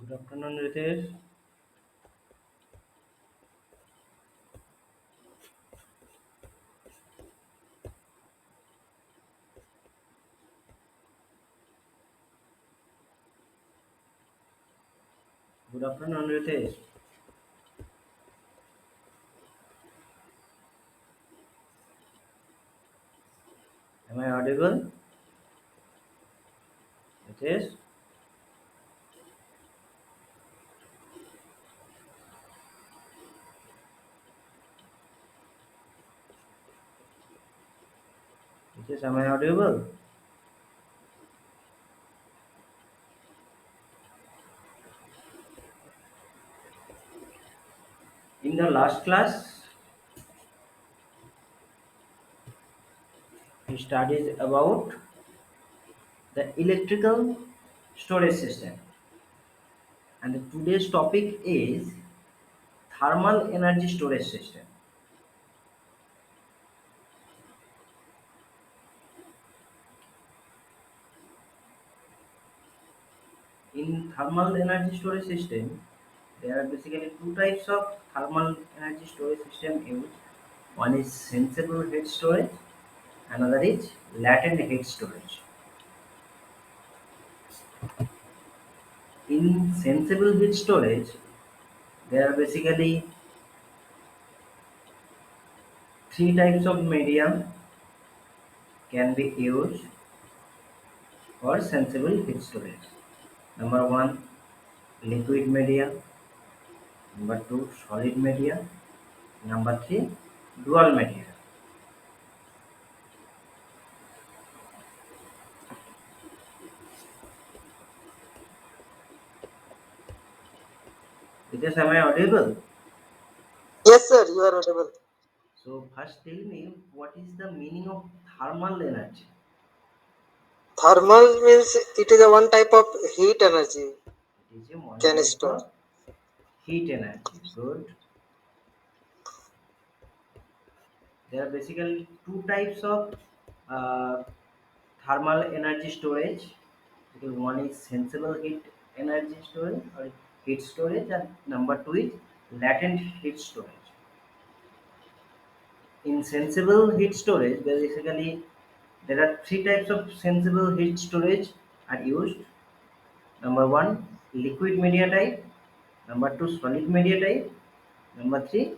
Good afternoon, Ritesh. Good afternoon, Ritesh. Am I audible? Ritesh? Ritesh, am I audible? In the last class, we studied about the electrical storage system. And today's topic is thermal energy storage system. In thermal energy storage system, there are basically two types of thermal energy storage system used. One is sensible heat storage, another is latent heat storage. In sensible heat storage, there are basically three types of medium can be used for sensible heat storage. Number one, liquid media. Number two, solid media. Number three, dual media. Because am I audible? Yes, sir, you are audible. So first tell me what is the meaning of thermal energy? Thermal means it is a one type of heat energy It is a one can type store. of heat energy. Good. There are basically two types of uh, thermal energy storage. Because one is sensible heat energy storage or heat storage, and number two is latent heat storage. In sensible heat storage, basically there are three types of sensible heat storage are used. Number one, liquid media type. Number two, solid media type. Number three,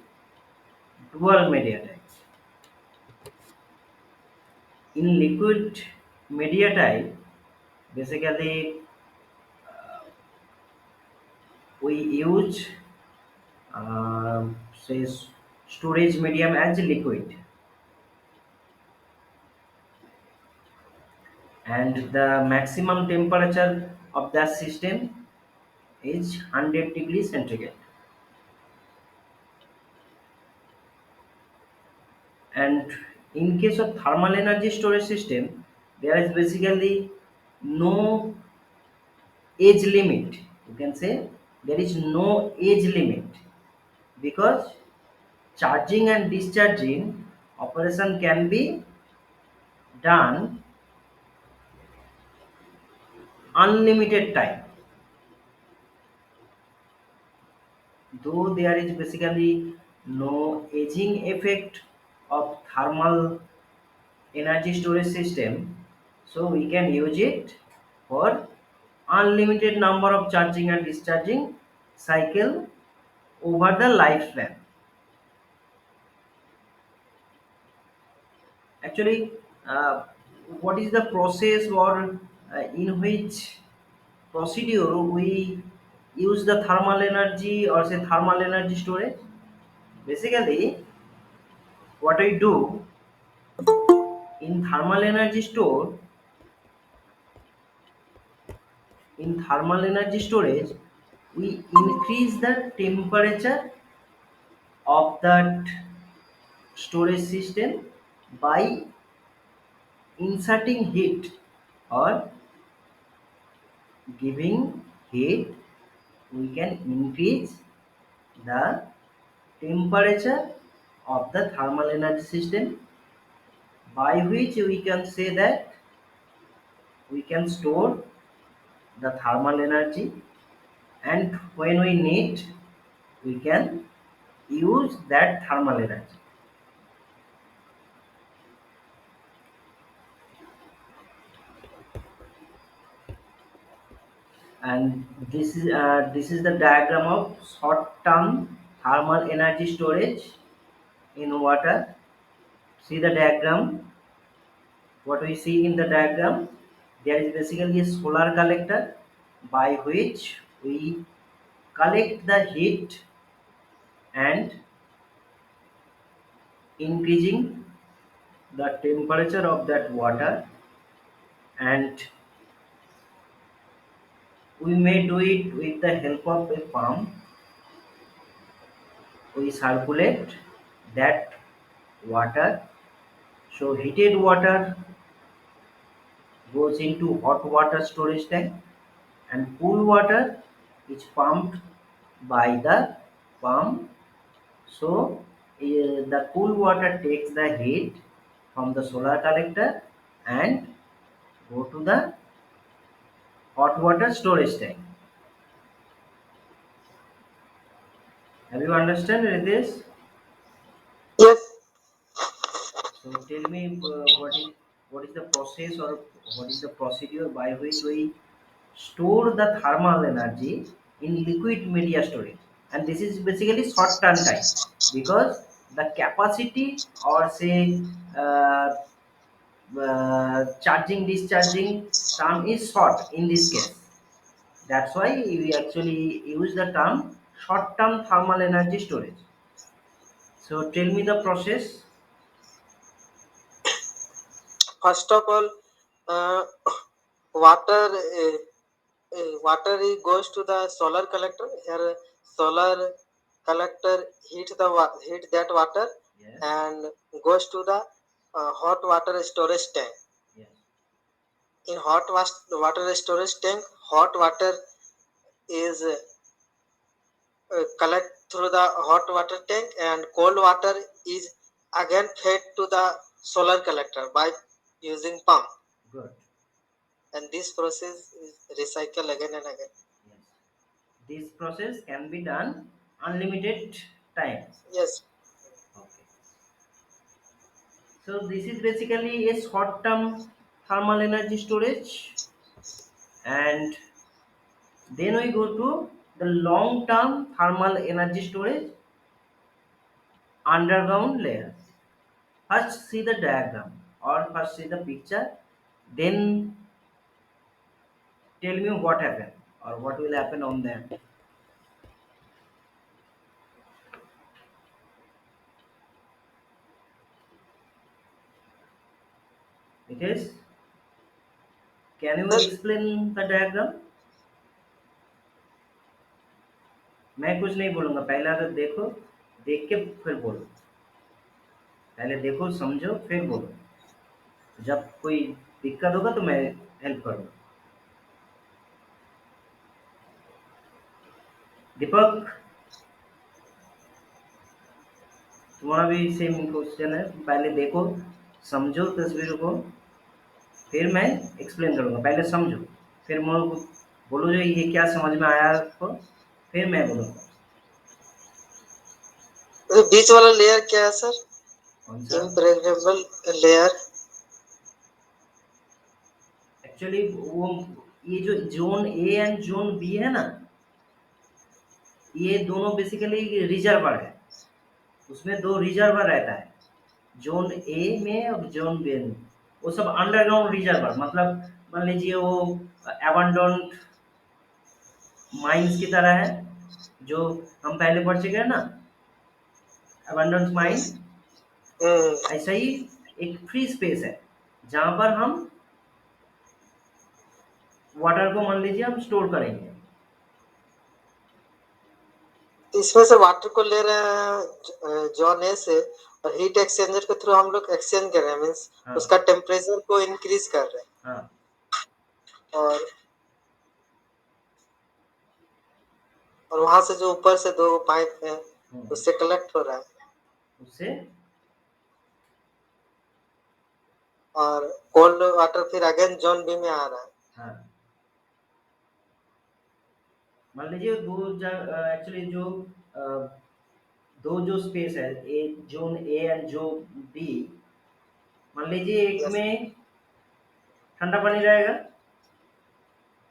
dual media type. In liquid media type, basically we use say storage medium as liquid, and the maximum temperature of that system is 100 degrees centigrade. And in case of thermal energy storage system, there is basically no age limit. You can say there is no age limit because charging and discharging operation can be done unlimited time. Though there is basically no aging effect of thermal energy storage system, so we can use it for unlimited number of charging and discharging cycle over the lifespan. Actually, uh, what is the process or in which procedure we use the thermal energy or say thermal energy storage? Basically, what I do in thermal energy store, in thermal energy storage, we increase the temperature of that storage system by inserting heat or giving heat. We can increase the temperature of the thermal energy system, by which we can say that we can store the thermal energy and when we need, we can use that thermal energy. And this is the diagram of short term thermal energy storage in water. See the diagram. What we see in the diagram, there is basically a solar collector by which we collect the heat and increasing the temperature of that water, and we may do it with the help of a pump. We circulate that water, so heated water goes into hot water storage tank, and cool water is pumped by the pump. So the cool water takes the heat from the solar collector and go to the hot water storage tank. Have you understand this? Yes. So tell me, what is the process, or what is the procedure by which we store the thermal energy in liquid media storage? And this is basically short term time, because the capacity, or say uh, charging discharging term is short in this case. That's why we actually use the term short term thermal energy storage. So tell me the process. First of all, uh, water water goes to the solar collector. Here, solar collector heat that water Yes. and goes to the hot water storage tank. Yes. In water storage tank, hot water is collect through the hot water tank, and cold water is again fed to the solar collector by using pump, Good. and this process is recycled again and again. Yes. This process can be done unlimited times. Yes. Okay. So this is basically a short-term thermal energy storage, and then we go to the long-term thermal energy storage underground layer. First see the diagram, or first see the picture, then tell me what happened, or what will happen on them. It is. Can you Yes. explain the diagram? मैं कुछ नहीं बोलूंगा, पहले तो देखो, देख के फिर बोलो। पहले देखो, समझो, फिर बोलो। जब कोई दिक्कत होगा तो मैं हेल्प करूंगा। दीपक, तुम्हारा भी सेम क्वेश्चन है। पहले देखो, समझो तस्वीर को, फिर मैं एक्सप्लेन करूंगा। पहले समझो, फिर बोलो जो ये क्या समझ में आया आपको, फिर मैं बोलूंगा। तो बीच वाला लेयर क्या है सर? कौन सा? Impregnable layer. एक्चुअली वो, ये जो zone A and zone B है ना, ये दोनों बेसिकली रिजर्वर है। उसमें दो रिजर्वर रहता है, जोन ए में और जोन बी में। वो सब अंडरग्राउंड रिजर्वर, मतलब मान लीजिए वो एबंडोन्ड माइंस की तरह है, जो हम पहले पढ़ चुके हैं ना, एबंडोन्ड माइन। यस। हम्म। ऐसा ही एक फ्री स्पेस है, जहाँ पर हम वाटर को मान लीजिए हम स्टोर करेंगे। इसमें से वाटर को ले रहे हैं जॉन ए से, और हीट एक्सचेंजर के थ्रू हम लोग एक्सचेंज कर रहे हैं, मीन्स हाँ। उसका टेम्परेचर को इंक्रीज कर रहे हैं। हाँ। और वहां से जो ऊपर से दो पाइप है, उससे कलेक्ट हो रहा है, उससे और कोल्ड वाटर फिर अगेन जोन बी में आ रहा है। हाँ, मान लीजिए एक्चुअली जो अ, दो जो स्पेस है, A zone A and zone B, मान लीजिए एक यस, में ठंडा पानी रहेगा।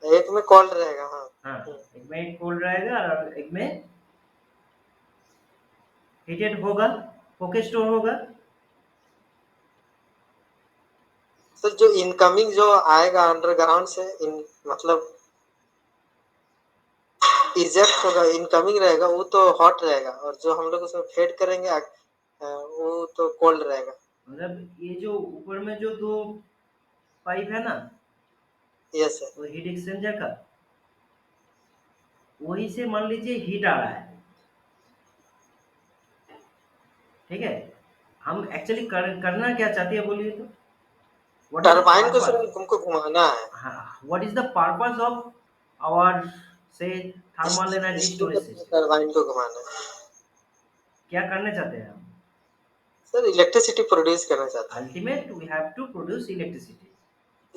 एक में कोल्ड रहेगा, हाँ। हाँ, हम्म। एक में कोल्ड रहेगा और एक में हीटेड होगा, होके स्टोर होगा। सर जो इनकमिंग जो आएगा अंडरग्राउंड से, इन मतलब इजेक्ट होगा, इनकमिंग रहेगा, वो तो हॉट रहेगा, और जो हम लोग उसमें फेड करेंगे वो तो कोल्ड रहेगा। मतलब ये जो ऊपर में जो दो पाइप है ना, यस सर। वो हीट एक्सचेंजर का, वही से मान लीजिए हीट आ रहा है। ठीक है, हम एक्चुअली करना क्या चाहते हैं बोलिए तो, व्हाट इज द टरबाइन को सर पर्पस? हमको घुमाना है। हाँ, what is the purpose of our से thermal energy steam storage system? Turbine को घुमाना है। क्या करने चाहते हैं हम? सर इलेक्ट्रिसिटी प्रोड्यूस करना चाहते हैं। Ultimate we have to produce electricity.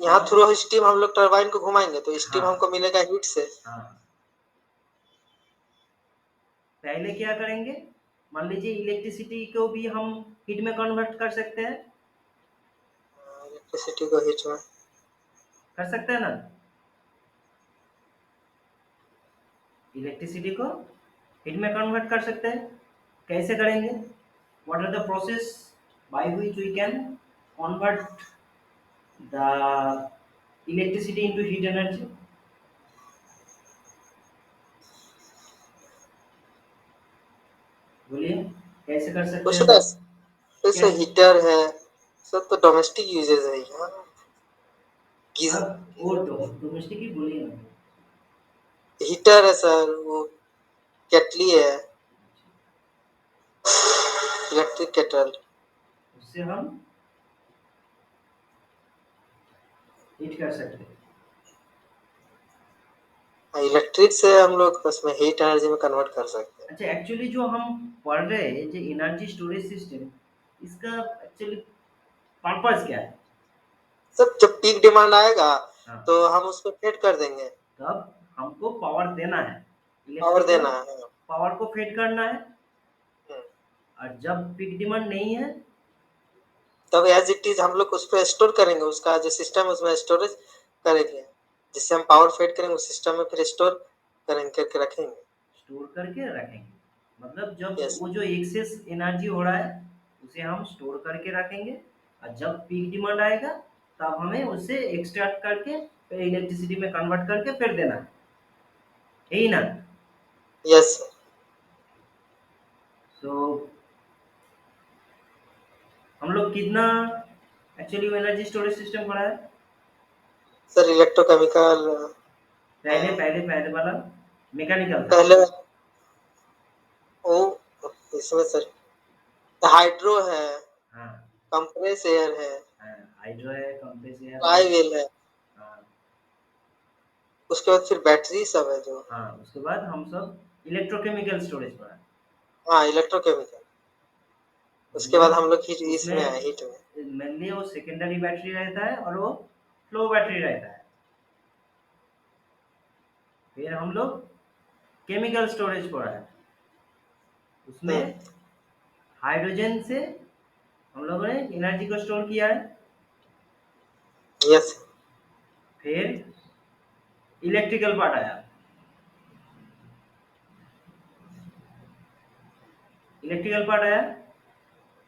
यहाँ थ्रू स्टीम हम लोग टरबाइन को घुमाएंगे तो स्टीम हाँ हमको मिलेगा हीट से। हाँ, पहले क्या करेंगे, मान लीजिए इलेक्ट्रिसिटी को भी हम हीट में कन्वर्ट कर सकते हैं। इलेक्ट्रिसिटी को हीट में। कर सकते हैं ना, इलेक्ट्रिसिटी को हीट में कन्वर्ट कर सकते हैं। कैसे करेंगे? What are the process by which we can convert the electricity into heat energy? बोलिए, कैसे कर तो सकते हैं? सर क्या? जैसे हीटर है, सब तो डोमेस्टिक यूजेस है यहाँ। गीज आप वो डोमेस्टिक ही बोलिए ना। हीटर है सर, वो केटली है, इलेक्ट्रिक केटल। उससे हम हीट कर सकते हैं। इलेक्ट्रिक से हम लोग उसमें हीट एनर्जी में कन्वर्ट कर सकते हैं। अच्छा, एक्चुअली जो हम पढ़ रहे हैं जो एनर्जी स्टोरेज सिस्टम, इसका एक्चुअली पर्पस क्या है? सब जब पीक डिमांड आएगा हाँ, तो हम उसको फेड कर देंगे। तब हमको पावर देना है, पावर इलेक्ट्रिकल देना है। पावर को फीड करना है। हम्म। और जब पीक डिमांड नहीं है, तब एज इट इज हम लोग उस पर स्टोर करेंगे, उसका जो सिस्टम है उसमें स्टोरेज करेंगे, जिससे हम पावर फेड करेंगे उस सिस्टम में, फिर स्टोर करेंगे करके रखेंगे। स्टोर करके रखेंगे। मतलब जब यस। वो जो एक्सेस एनर्जी हो रहा है, उसे हम स्टोर करके रखेंगे, और जब पीक डिमांड आएगा, तब हमें उसे एक्सट्रैक्ट करके फिर इलेक्ट्रिसिटी में कन्वर्ट करके फिर देना है, यही ना? यस तो हम लोग कितना एक्चुअली एनर्जी स्टोरेज सिस्टम पढ़ा है? Sir electrochemical. पहले पहले पहले वाला मैकेनिकल था। पहले वो इसमें सर हाइड्रो है, हाँ कंप्रेस एयर है, हाँ, हाइड्रो है, कंप्रेस एयर है। फ्लाई व्हील है, हाँ उसके बाद फिर बैटरी सब है जो। हाँ, उसके बाद हम सब इलेक्ट्रोकेमिकल स्टोरेज पढ़ा है। हाँ इलेक्ट्रोकेमिकल। उसके बाद हम मतलब लोग हीट इसमें आए, उसमें हीट में। मेनली वो सेकेंडरी बैटरी रहता है और वो फ्लो बैटरी रहता है। फिर हम लोग केमिकल स्टोरेज पढ़ा है, हम्म। उसमें हाइड्रोजन से हम लोगों ने एनर्जी को स्टोर किया है। यस। फिर इलेक्ट्रिकल पार्ट आया, इलेक्ट्रिकल पार्ट आया,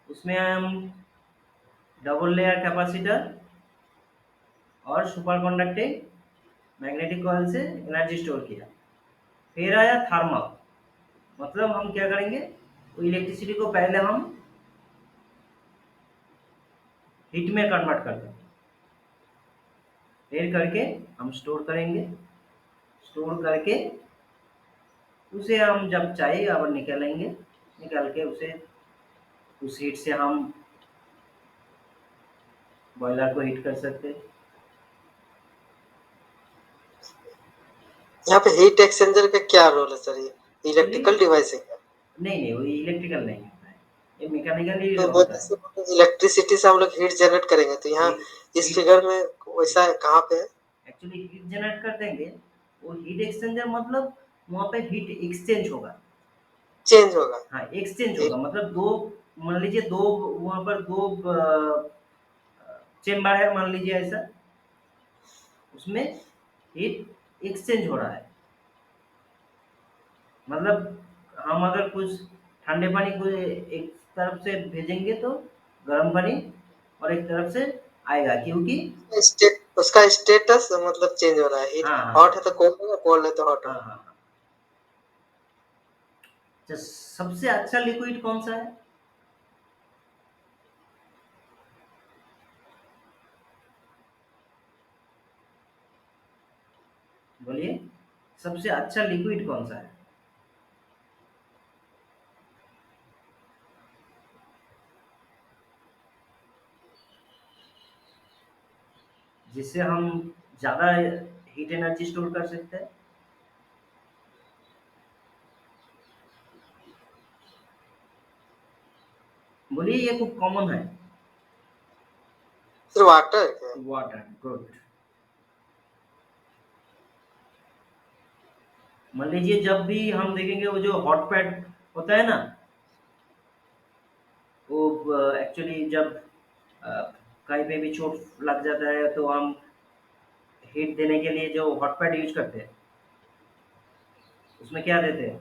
उसमें हम डबल लेयर कैपेसिटर और सुपर कंडक्टिंग मैग्नेटिक कॉइल से एनर्जी स्टोर किया। फिर आया थर्मल, मतलब हम क्या करेंगे, वो इलेक्ट्रिसिटी को पहले हम हीट में कन्वर्ट कर देंगे, फिर करके हम स्टोर करेंगे, स्टोर करके उसे हम जब चाहिए अब निकालेंगे, निकाल के उसे उस हीट से हम बॉयलर को हीट कर सकते हैं। यहाँ पे हीट एक्सचेंजर का क्या रोल है सर? ये एक्चुअली इलेक्ट्रिकल डिवाइस है क्या? नहीं, वो इलेक्ट्रिकल नहीं होता है, ये मैकेनिकल ही तो वो होता है। जैसे इलेक्ट्रिसिटी से हम लोग हीट जनरेट करेंगे, तो यहाँ एक इस हीट फिगर में वैसा कहाँ पे है? एक्चुअली हीट जनरेट कर देंगे। वो हीट एक्सचेंजर मतलब वहाँ पे हीट एक्सचेंज होगा। चेंज होगा। हाँ, एक्सचेंज हीट होगा मतलब दो, मान लीजिए दो, वहाँ पर दो चेम्बर है, मान लीजिए ऐसा, उसमें हीट एक्सचेंज हो रहा है। मतलब हम अगर कुछ ठंडे पानी को एक तरफ से भेजेंगे तो गर्म पानी और एक तरफ से आएगा, क्योंकि उसका स्टेटस मतलब चेंज हो रहा है। हीट हाँ हाँ हॉट है तो कोल्ड होगा, कोल्ड है तो हॉट हाँ होगा। हाँ हाँ। तो सबसे अच्छा लिक्विड कौन सा है? बोलिए, सबसे अच्छा लिक्विड कौन सा है? जिससे हम ज़्यादा हीट एनर्जी स्टोर कर सकते हैं। बोलिए, ये खूब कॉमन है। सिर्फ वाटर है क्या? Water, good. मान लीजिए जब भी हम देखेंगे वो जो हॉट पैड होता है ना, वो एक्चुअली जब अ, कहीं पे भी चोट लग जाता है तो हम हीट देने के लिए जो हॉट पैड यूज करते हैं, उसमें क्या देते हैं?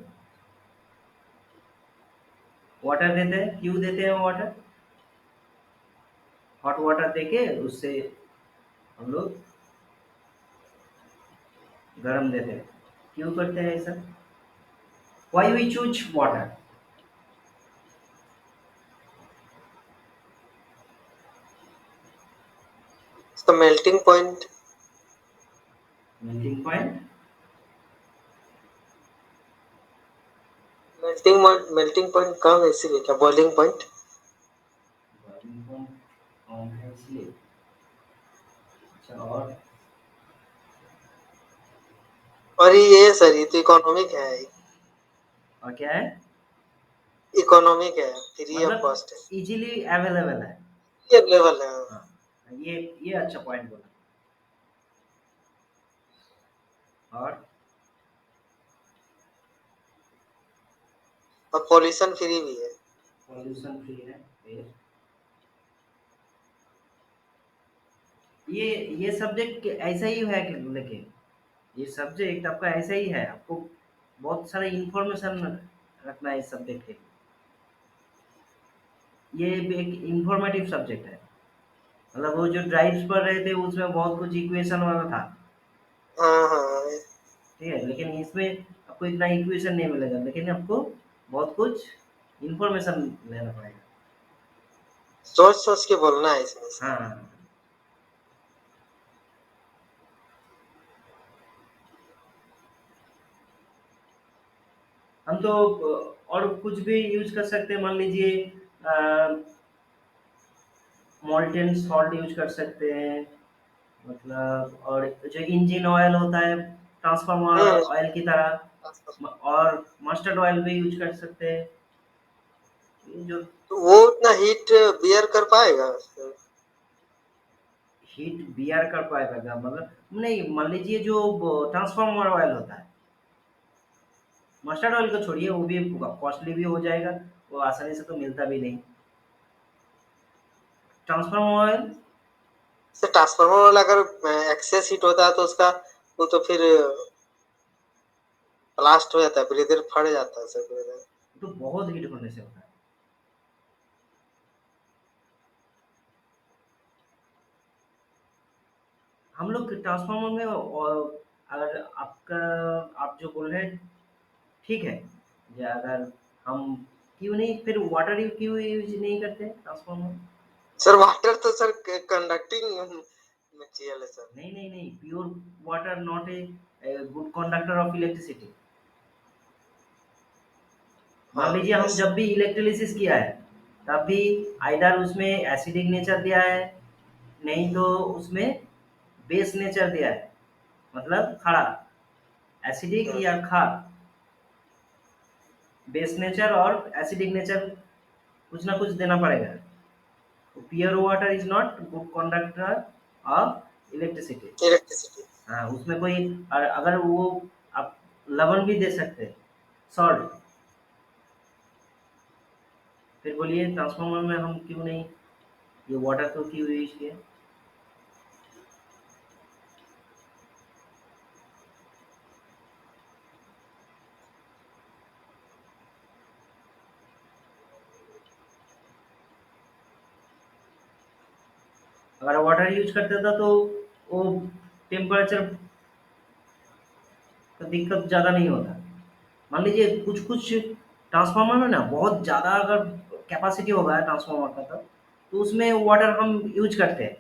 वाटर देते हैं। क्यों देते हैं वाटर? हॉट वाटर देके उससे हम लोग गर्म देते हैं। क्यों करते हैं ऐसा? Why we choose water? उसका melting point. Melting point? Melting point कम है इसीलिए क्या? Boiling point. बॉइलिंग पॉइंट कम है इसलिए। अच्छा, और? और ये सर ये तो इकोनॉमिक है। और क्या है? इकोनॉमिक है, फ्री ऑफ मतलब कॉस्ट है। इजीली अवेलेबल है। ये अवेलेबल है। हाँ, ये अच्छा पॉइंट बोला। और? और पॉल्यूशन फ्री भी है। पॉल्यूशन फ्री है। फिर ये ये सब्जेक्ट ऐसा ही है कि, लेकिन ये सब्जेक्ट आपका ऐसा ही है, आपको बहुत सारे इंफॉर्मेशन रखना है इस सब्जेक्ट के लिए। ये भी एक इंफॉर्मेटिव सब्जेक्ट है। मतलब वो जो ड्राइव्स पढ़ रहे थे उसमें बहुत कुछ इक्वेशन वाला था, हाँ हाँ। ठीक है, लेकिन इसमें आपको इतना इक्वेशन नहीं मिलेगा, लेकिन आपको बहुत कुछ इंफॉर्मेशन लेना पड़ेगा। सोच सोच के बोलना है इसमें से। हाँ, हम तो और कुछ भी यूज कर सकते हैं, मान लीजिए मोल्टेन सॉल्ट यूज कर सकते हैं, मतलब, और जो इंजन ऑयल होता है ट्रांसफार्मर हम्म। ऑयल की तरह, और मस्टर्ड ऑयल भी यूज कर सकते हैं। ये जो तो वो उतना हीट बियर कर पाएगा? हीट बियर कर पाएगा मतलब नहीं, मान लीजिए जो ट्रांसफार्मर ऑयल होता है, मस्टर्ड ऑयल को छोड़िए, वो भी कॉस्टली भी हो जाएगा, वो आसानी से तो मिलता भी नहीं। ट्रांसफार्मर ऑयल, से ट्रांसफार्मर वाला अगर एक्सेस हीट होता है तो उसका वो तो फिर ब्लास्ट हो जाता है, धीरे धीरे फट जाता है सर पूरे दिन। तो बहुत हीट होने से होता है। हम लोग ट्रांसफार्मर में अगर आपका, आप जो बोल रहे हैं ठीक है, या अगर हम क्यों नहीं फिर वाटर क्यों यूज नहीं करते ट्रांसफार्मर? सर वाटर तो सर कंडक्टिंग मटेरियल है सर। नहीं नहीं नहीं, pure water not a good conductor of electricity. मान हाँ लीजिए हम यस। जब भी इलेक्ट्रोलिसिस किया है, तब भी आइदर उसमें एसिडिक नेचर दिया है, नहीं तो उसमें बेस नेचर दिया है, मतलब खड़ा, एसिडिक या क्षार, बेस नेचर और एसिडिक नेचर, कुछ ना कुछ देना पड़ेगा। Pure water is not good conductor of electricity. Electricity. हाँ, उसमें कोई, और अगर वो आप लवण भी दे सकते हैं, सॉल्ट। फिर बोलिए ट्रांसफार्मर में हम क्यों नहीं ये वाटर को क्यों यूज किया? अगर वाटर यूज करते था तो वो टेम्परेचर का दिक्कत ज़्यादा नहीं होता। मान लीजिए कुछ-कुछ ट्रांसफार्मर में ना बहुत ज़्यादा अगर कैपेसिटी होगा ट्रांसफार्मर का तो उसमें वाटर हम यूज करते हैं।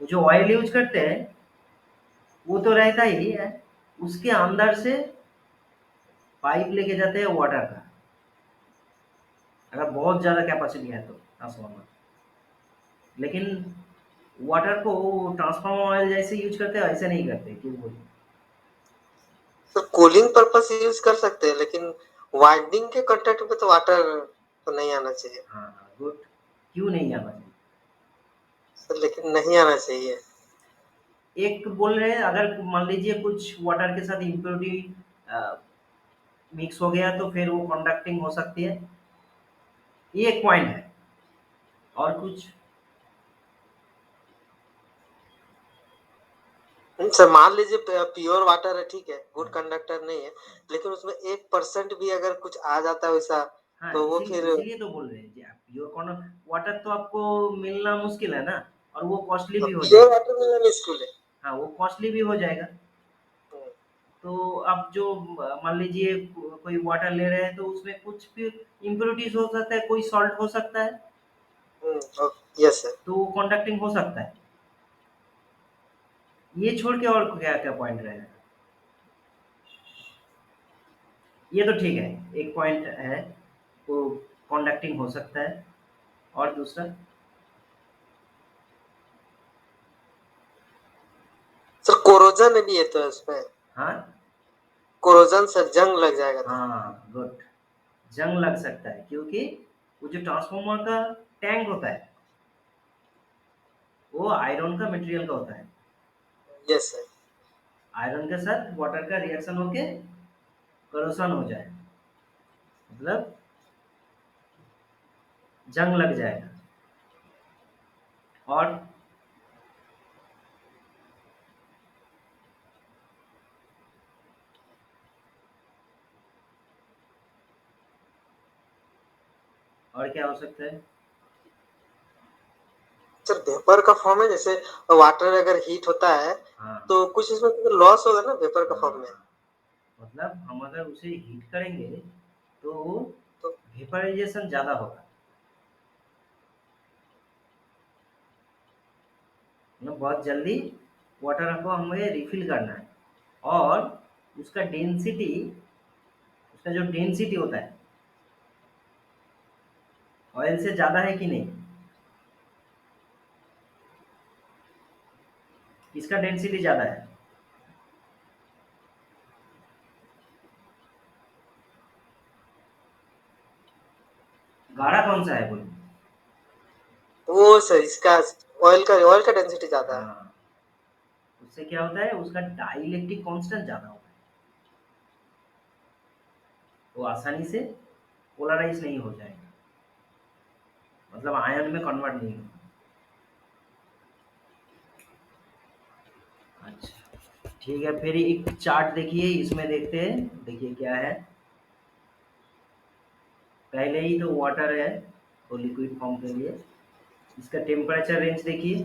वो जो ऑयल यूज करते हैं वो तो रहता ही है, उसके अंदर से पाइप लेके जाते हैं वाटर का, अगर बहुत ज़्यादा कैपेसिटी है तो ट्रांसफार्मर। लेकिन वाटर को ट्रांसफार्मर ऑयल जैसे यूज करते हैं वैसे नहीं करते, क्यों बोलिए? सर कूलिंग पर्पस यूज कर सकते हैं, लेकिन वाइंडिंग के कंटेंट में तो वाटर तो नहीं आना चाहिए। हाँ, हाँ, गुड। क्यों नहीं आना चाहिए? सर लेकिन नहीं आना चाहिए। एक बोल रहे हैं अगर मान लीजिए कुछ वाटर के साथ इम्प्योरिटी मिक्स हो गया तो फिर वो कंडक्टिंग हो सकती है, ये एक पॉइंट है। और कुछ? सर मान लीजिए प्योर वाटर है, ठीक है, गुड कंडक्टर नहीं है, लेकिन उसमें 1% भी अगर कुछ आ जाता है वैसा, हाँ, तो वो फिर इसीलिए तो बोल रहे हैं जी, आप प्योर कॉर्नर वाटर तो आपको मिलना मुश्किल है ना, और वो कॉस्टली भी हो प्योर जाएगा। वाटर मिलना मुश्किल है। हाँ, वो कॉस्टली भी हो जाएगा। तो आप जो मान लीजिए कोई वाटर ले रहे हैं तो उसमें कुछ भी इम्प्योरिटीज हो सकता है, कोई सॉल्ट हो सकता है, यस सर। तो वो कंडक्टिंग हो सकता है। ये छोड़ के और क्या क्या पॉइंट रहेगा? ये तो ठीक है, एक पॉइंट है, वो कंडक्टिंग हो सकता है। और दूसरा? सर कोरोजन भी है तो इसमें, हाँ, कोरोजन से जंग लग जाएगा तो। हाँ, गुड। जंग लग सकता है क्योंकि वो जो ट्रांसफार्मर का टैंक होता है वो आयरन का मटेरियल का होता है। Yes sir. आयरन के साथ वाटर का रिएक्शन होके करोशन हो जाए, मतलब जंग लग जाएगा। और और क्या हो सकता है? सर वेपर का फॉर्म है, जैसे वाटर अगर हीट होता है हाँ, तो कुछ इसमें लॉस होगा ना वेपर का फॉर्म में। हाँ, मतलब हम अगर उसे हीट करेंगे तो तो वेपराइजेशन ज़्यादा होगा, मतलब बहुत जल्दी वाटर को हमें रिफिल करना है। और उसका डेंसिटी, उसका जो डेंसिटी होता है ऑयल से ज़्यादा है कि नहीं? किसका डेंसिटी ज़्यादा है? गाढ़ा कौन सा है बोलिए? वो सर इसका ऑयल का डेंसिटी ज्यादा है। हाँ, उससे क्या होता है, उसका डाइलेक्ट्रिक कांस्टेंट ज़्यादा होता है, वो आसानी से पोलराइज नहीं हो जाएगा, मतलब आयन में कन्वर्ट नहीं होगा। अच्छा, ठीक है, फिर एक चार्ट देखिए, इसमें देखते हैं, देखिए क्या है। पहले ही तो वाटर है तो लिक्विड फॉर्म के लिए, इसका टेम्परेचर रेंज देखिए,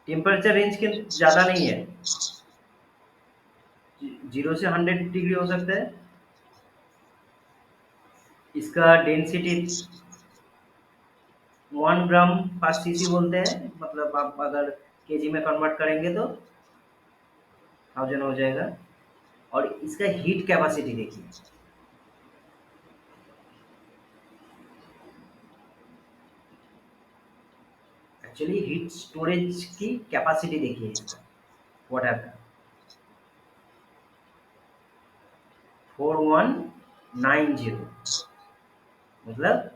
टेम्परेचर रेंज के ज़्यादा नहीं है, 0 से 100 डिग्री हो सकता है। इसका डेंसिटी 1 ग्राम/cc बोलते हैं, मतलब आप अगर केजी में कन्वर्ट करेंगे तो 1000 हो जाएगा। और इसका हीट कैपेसिटी देखिए, एक्चुअली हीट स्टोरेज की कैपेसिटी देखिए इसका, वाटर का 4190, मतलब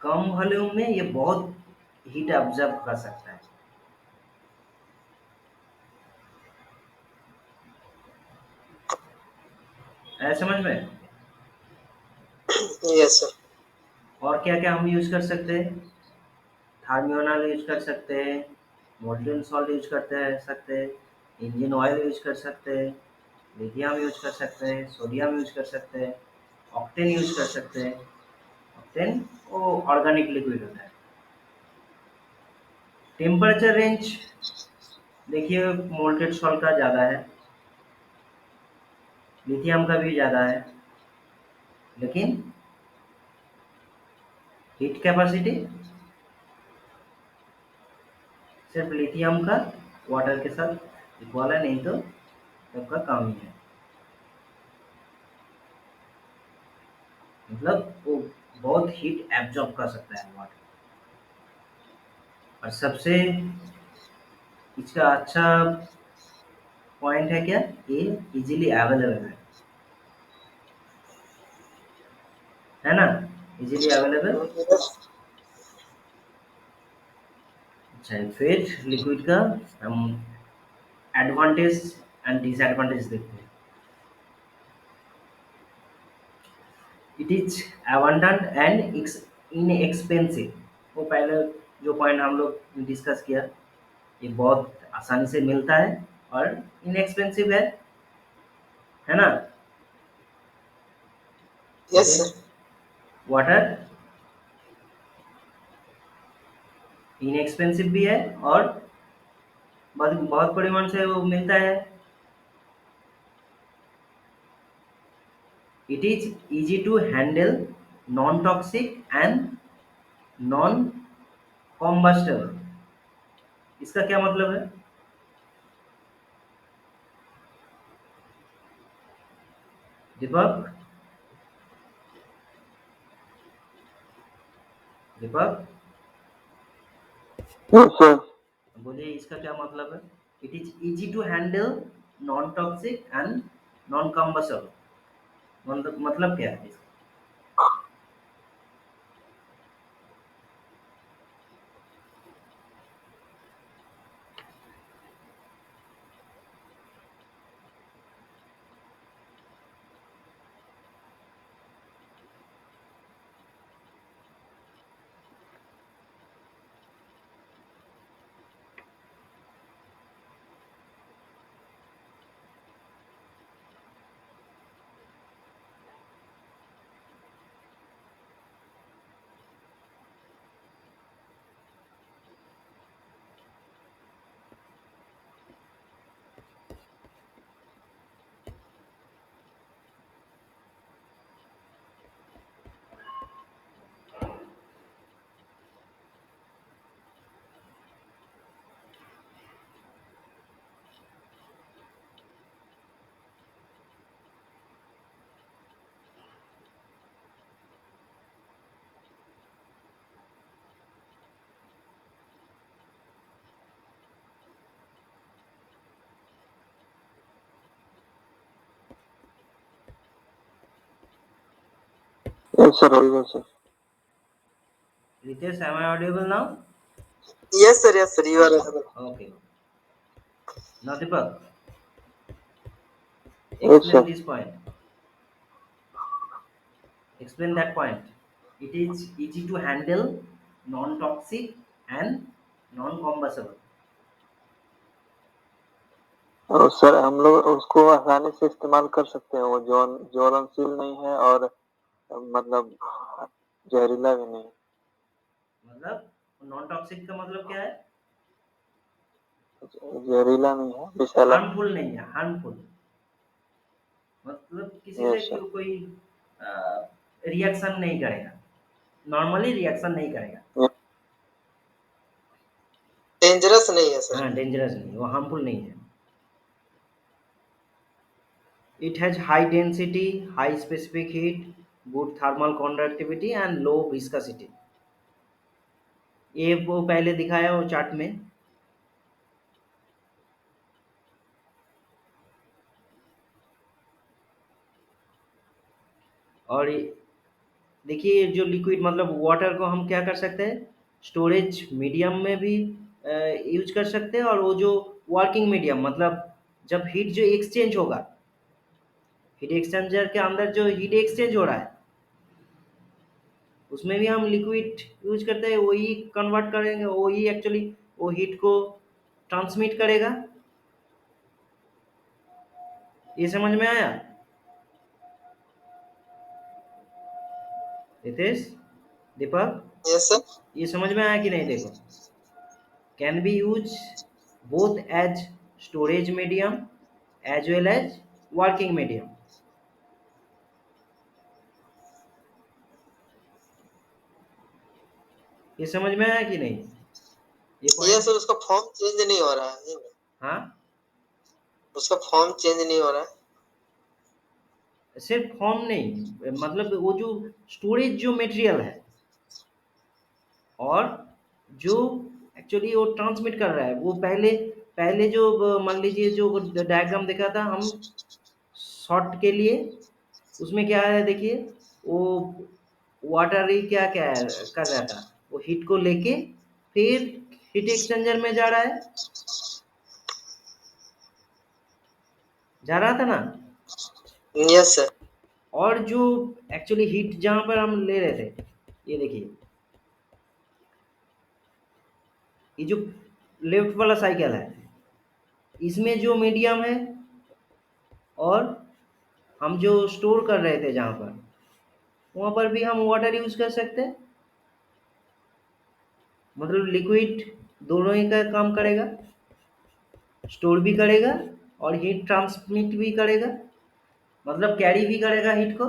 कम वॉल्यूम में ये बहुत हीट ऑब्जर्व कर सकता है। है समझ में? Yes sir. और क्या-क्या हम यूज़ कर सकते हैं? थार्मियोनल यूज़ कर सकते हैं, मोल्टन सॉल्ट यूज़ सकते हैं, इंजन ऑयल यूज़ कर सकते हैं, लिथियम यूज़ कर सकते हैं, सोडियम यूज़ कर सकते हैं, ऑक्टेन यूज़ कर सकते हैं। ऑक्टेन वो ऑर्गेनिक लिक्विड होता है। टेम्परेचर रेंज देखिए मोल्टेड सॉल्ट का ज़्यादा है, लिथियम का भी ज़्यादा है, लेकिन हीट कैपेसिटी सिर्फ लिथियम का वाटर के साथ इक्वल है, नहीं तो सबका कम ही है। मतलब वो बहुत हीट एब्जॉर्ब कर सकता है वाटर। और सबसे इसका अच्छा पॉइंट है क्या, ये इजीली अवेलेबल है ना, इजीली अवेलेबल। अच्छा फिर लिक्विड का हम एडवांटेज एंड डिसएडवांटेज देखते हैं। It is abundant and inexpensive. वो पहले जो पॉइंट हम लोग डिस्कस किया, ये बहुत आसानी से मिलता है और इनएक्सपेंसिव है ना? यस जैसे सर। वाटर इनएक्सपेंसिव भी है और बहुत बहुत परिमाण से वो मिलता है। It is easy to handle, non toxic and non combustible. इसका क्या मतलब है? Deepak, Deepak yes sir. बोलिए इसका क्या मतलब है? It is easy to handle, non toxic and non combustible. मतलब क्या है इसका? Yes sir, audible sir. Ritesh, am I audible now? Yes sir, you are audible. Okay. Now Deepak, Yes explain sir. this point. Explain that point. It is easy to handle, non-toxic and non-combustible. और sir हम लोग उसको आसानी से इस्तेमाल कर सकते हैं, वो ज्वलनशील नहीं है और मतलब जहरीला भी नहीं। मतलब नॉन-टॉक्सिक का मतलब क्या है? जहरीला नहीं है, विषैला नहीं। हार्मफुल नहीं है, हार्मफुल मतलब किसी से यस सर। कोई रिएक्शन नहीं करेगा, नॉर्मली रिएक्शन नहीं करेगा। डेंजरस नहीं है सर। हाँ डेंजरस नहीं, वो हार्मफुल नहीं है। It has high density, high specific heat, good thermal conductivity and low viscosity. ये वो पहले दिखाया वो चार्ट में। और देखिए जो लिक्विड मतलब वाटर को हम क्या कर सकते हैं, स्टोरेज मीडियम में भी यूज कर सकते हैं। और वो जो वर्किंग मीडियम मतलब जब हीट जो एक्सचेंज होगा, हीट एक्सचेंजर के अंदर जो हीट एक्सचेंज हो रहा है उसमें भी हम लिक्विड यूज करते हैं, वही कन्वर्ट करेंगे, वही एक्चुअली वो हीट को ट्रांसमिट करेगा। ये समझ में आया रितेश, दीपक? Yes sir. ये समझ में आया कि नहीं? देखो, can be use both as storage medium as well as working medium. ये समझ में आया कि नहीं ये यस पॉइंट? सर, उसका फॉर्म चेंज नहीं हो रहा है, हाँ, उसका फॉर्म चेंज नहीं हो रहा है। सिर्फ फॉर्म नहीं, मतलब वो जो स्टोरेज जो मटेरियल है और जो एक्चुअली वो ट्रांसमिट कर रहा है, वो पहले पहले जो मान लीजिए जो डायग्राम देखा था हम शॉर्ट के लिए, उसमें क्या है देखिए, वो वाटर ही क्या क्या कर रहा था, वो हीट को लेके फिर हीट एक्सचेंजर में जा रहा है, जा रहा था ना। Yes sir. और जो एक्चुअली हीट जहां पर हम ले रहे थे, ये देखिए, ये जो लेफ्ट वाला साइकिल है, इसमें जो मीडियम है और हम जो स्टोर कर रहे थे जहां पर, वहां पर भी हम वाटर यूज कर सकते हैं। मतलब लिक्विड दोनों ही का काम करेगा, स्टोर भी करेगा और हीट ट्रांसमिट भी करेगा, मतलब कैरी भी करेगा हीट को।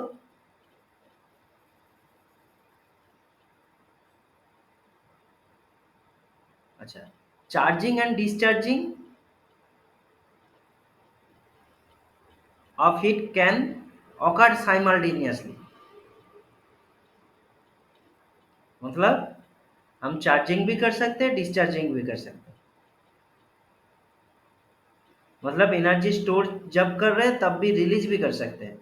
अच्छा, charging and discharging of heat can occur simultaneously। मतलब हम चार्जिंग भी कर सकते हैं, डिस्चार्जिंग भी कर सकते हैं। मतलब एनर्जी स्टोर जब कर रहे हैं तब भी रिलीज भी कर सकते हैं।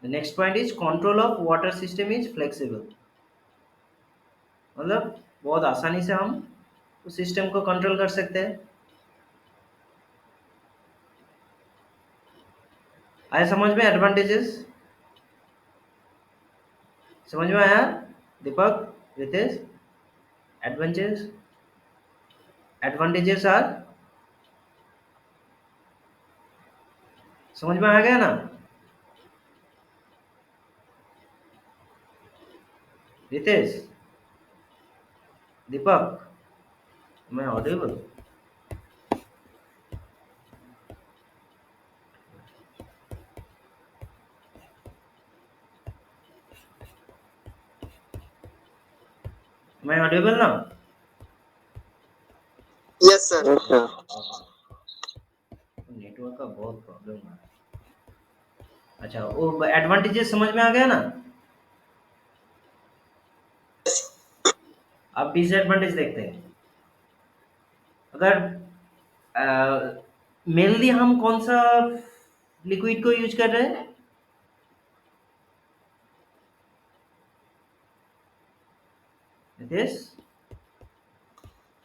The next point is control of water system is flexible। मतलब बहुत आसानी से हम उस सिस्टम को कंट्रोल कर सकते हैं। आया समझ में एडवांटेजेस? समझ में आया दीपक, रितेश? एडवांटेजेस, एडवांटेजेस आर, समझ में आ गया ना? रितेश, दीपक, मैं ऑडिबल? मैं ऑडिबल ना? Yes sir. Yes sir. Network का बहुत प्रॉब्लम है। अच्छा, वो एडवांटेजेस समझ में आ गया ना? अब डिसएडवांटेज देखते हैं। अगर मेनली हम कौन सा लिक्विड को यूज कर रहे हैं नितेश?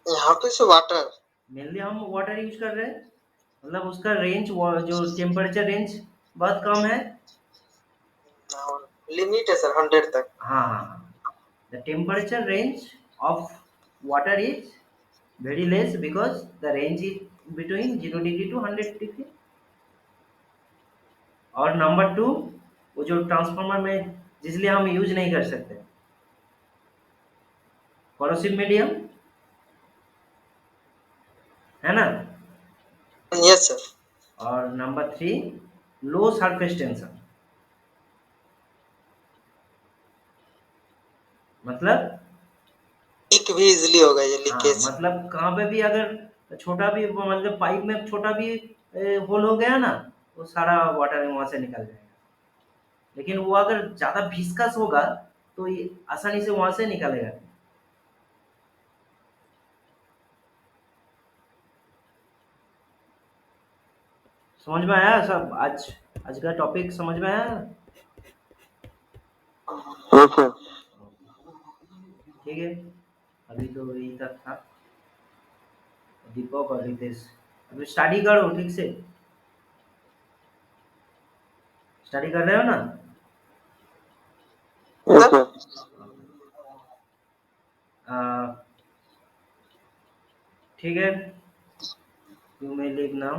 यहाँ पे से वाटर। मेनली हम वाटर यूज कर रहे हैं, मतलब उसका रेंज, जो टेम्परेचर रेंज बहुत कम है। लिमिट है सर 100 तक। हाँ हाँ हाँ, the temperature range of water is very less because the range is between 0 degree to 100 degree. और नंबर टू, वो जो ट्रांसफार्मर में जिसलिए हम यूज नहीं कर सकते, कॉरोसिव मीडियम, है ना? Yes sir. और नंबर थ्री, लो सरफेस टेंशन। मतलब लीक भी इजीली होगा, ये हाँ, लीकेज। मतलब कहाँ पे भी अगर छोटा भी, मतलब पाइप में छोटा भी होल हो गया ना, वो सारा वाटर वहां से निकल जाएगा। लेकिन वो अगर ज्यादा विस्कस होगा तो ये आसानी से वहां से निकलेगा। समझ में आया सब? आज आज का टॉपिक समझ में आया? Yes sir. ठीक है, अभी तो यही तक था। दीपक और रितेश, अभी स्टडी करो ठीक से, स्टडी कर रहे हो ना? सर ठीक है, यू मे लीव नाउ।